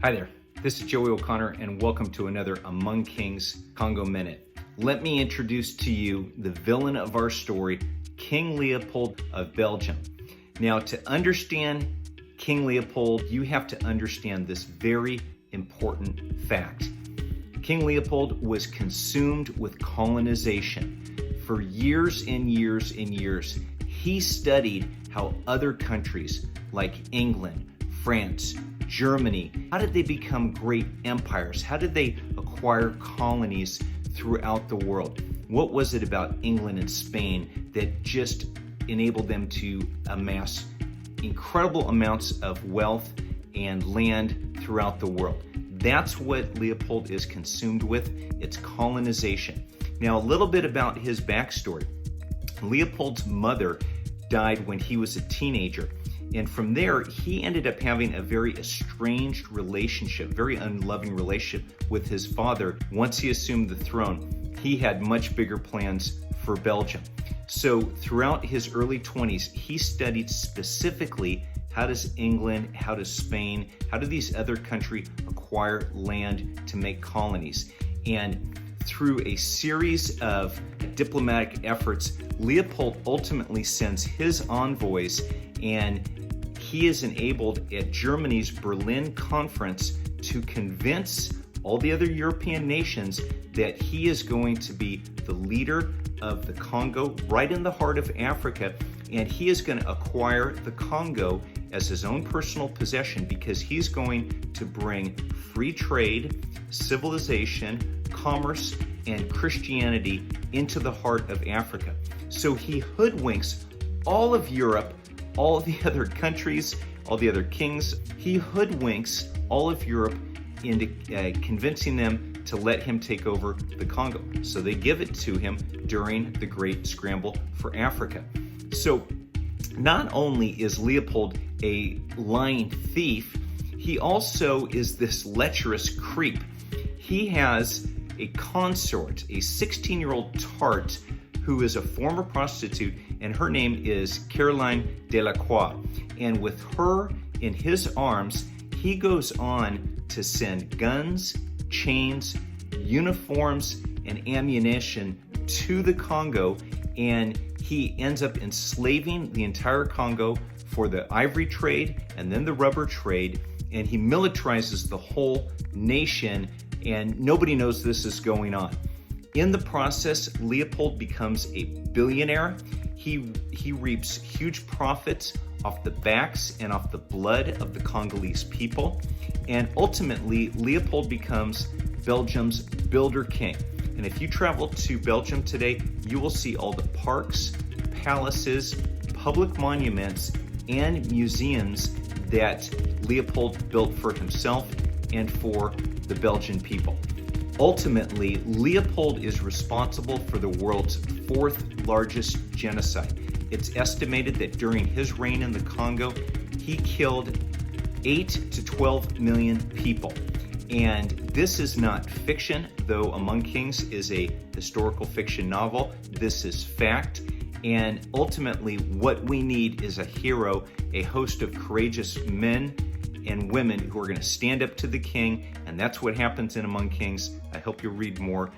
Hi there, this is Joey O'Connor and welcome to another Among Kings Congo Minute. Let me introduce to you the villain of our story, King Leopold of Belgium. Now, to understand King Leopold, you have to understand this very important fact. King Leopold was consumed with colonization. For years and years and years, he studied how other countries like England, France, Germany, how did they become great empires? How did they acquire colonies throughout the world? What was it about England and Spain that just enabled them to amass incredible amounts of wealth and land throughout the world? That's what Leopold is consumed with. It's colonization. Now, a little bit about his backstory. Leopold's mother died when he was a teenager. And from there, he ended up having a very estranged relationship, very unloving relationship with his father. Once he assumed the throne, he had much bigger plans for Belgium. So throughout his early 20s, he studied specifically how does England, how does Spain, how do these other countries acquire land to make colonies? And through a series of diplomatic efforts, Leopold ultimately sends his envoys, and he is enabled at Germany's Berlin conference to convince all the other European nations that he is going to be the leader of the Congo, right in the heart of Africa, and he is going to acquire the Congo as his own personal possession because he's going to bring free trade, civilization, commerce, and Christianity into the heart of Africa. So he hoodwinks all of Europe, all the other countries, all the other kings. He hoodwinks all of Europe into convincing them to let him take over the Congo. So they give it to him during the Great Scramble for Africa. So not only is Leopold a lying thief, he also is this lecherous creep. He has a consort, a 16-year-old tart, who is a former prostitute, and her name is Caroline Delacroix. And with her in his arms, he goes on to send guns, chains, uniforms, and ammunition to the Congo, and he ends up enslaving the entire Congo for the ivory trade and then the rubber trade, and he militarizes the whole nation, and nobody knows this is going on. In the process, Leopold becomes a billionaire. He reaps huge profits off the backs and off the blood of the Congolese people. And ultimately, Leopold becomes Belgium's builder king. And if you travel to Belgium today, you will see all the parks, palaces, public monuments, and museums that Leopold built for himself and for the Belgian people. Ultimately, Leopold is responsible for the world's fourth largest genocide. It's estimated that during his reign in the Congo, he killed 8 to 12 million people. And this is not fiction, though Among Kings is a historical fiction novel. This is fact. And ultimately, what we need is a hero, a host of courageous men and women who are going to stand up to the king, and that's what happens in Among Kings. I hope you'll read more.